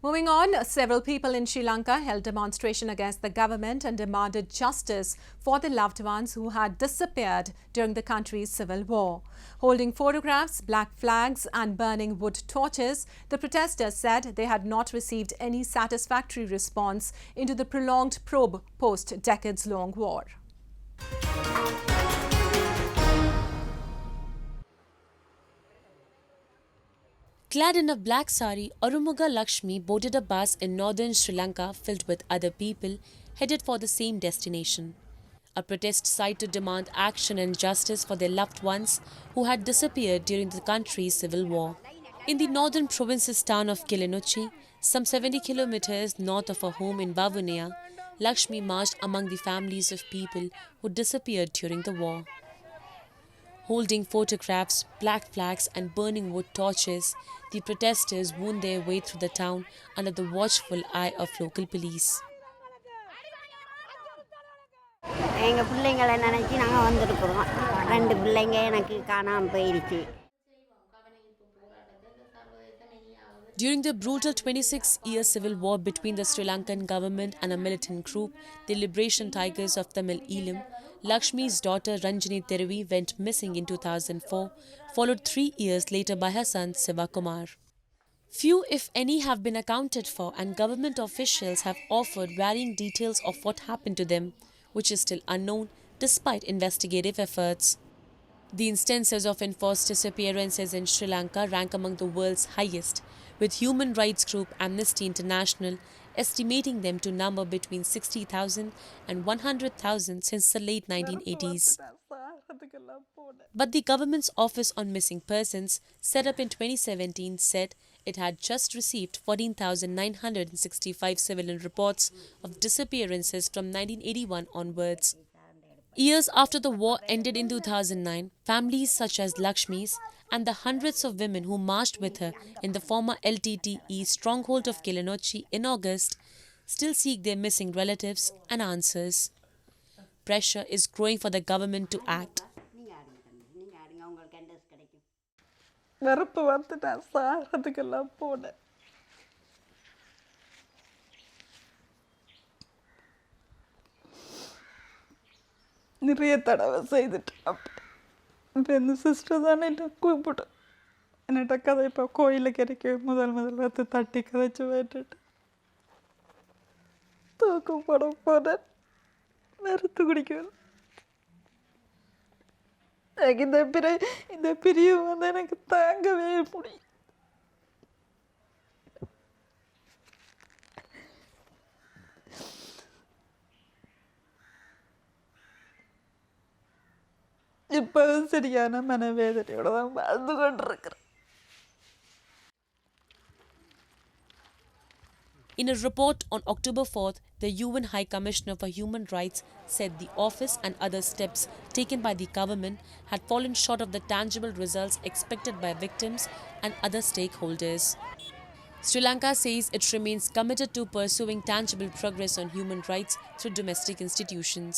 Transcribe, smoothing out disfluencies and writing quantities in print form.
Moving on, several people in Sri Lanka held demonstration against the government and demanded justice for the loved ones who had disappeared during the country's civil war. Holding photographs, black flags and burning wood torches, the protesters said they had not received any satisfactory response into the prolonged probe post-decades-long war. Clad in a black sari, Arumuga Lakshmi boarded a bus in northern Sri Lanka filled with other people headed for the same destination. A protest site to demand action and justice for their loved ones who had disappeared during the country's civil war. In the northern province's town of Kilinochchi, some 70 kilometers north of her home in Vavuniya, Lakshmi marched among the families of people who disappeared during the war. Holding photographs, black flags and burning wood torches, the protesters wound their way through the town under the watchful eye of local police. During the brutal 26-year civil war between the Sri Lankan government and a militant group, the Liberation Tigers of Tamil Eelam, Lakshmi's daughter Ranjini Theravi went missing in 2004, followed 3 years later by her son Sivakumar. Few, if any, have been accounted for, and government officials have offered varying details of what happened to them, which is still unknown despite investigative efforts. The instances of enforced disappearances in Sri Lanka rank among the world's highest, with human rights group Amnesty International estimating them to number between 60,000 and 100,000 since the late 1980s. But the government's Office on Missing Persons, set up in 2017, said it had just received 14,965 civilian reports of disappearances from 1981 onwards. Years after the war ended in 2009, families such as Lakshmi's and the hundreds of women who marched with her in the former LTTE stronghold of Kilinochchi in August still seek their missing relatives and answers. Pressure is growing for the government to act. நிறைய தடவை செய்துட்டேன். இப்போ இந்த sister தானே என்னை கூப்பிட்டு என்னட்ட கதை இப்போ கோயிலில் கிடைக்க முதல் வந்து தட்டி கதைச்சு விட்டுட்டு தூக்கம் போட போனேன். மருந்து குடிக்கணும். எனக்கு இந்த பிரிவு வந்து எனக்கு தாங்கவே முடியும். இப்போவும் சரியான மனவேதனையோட தான் வாழ்ந்து கொண்டிருக்கிறேன். In a report on October 4th, the UN High Commissioner for Human Rights said the office and other steps taken by the government had fallen short of the tangible results expected by victims and other stakeholders. Sri Lanka says it remains committed to pursuing tangible progress on human rights through domestic institutions.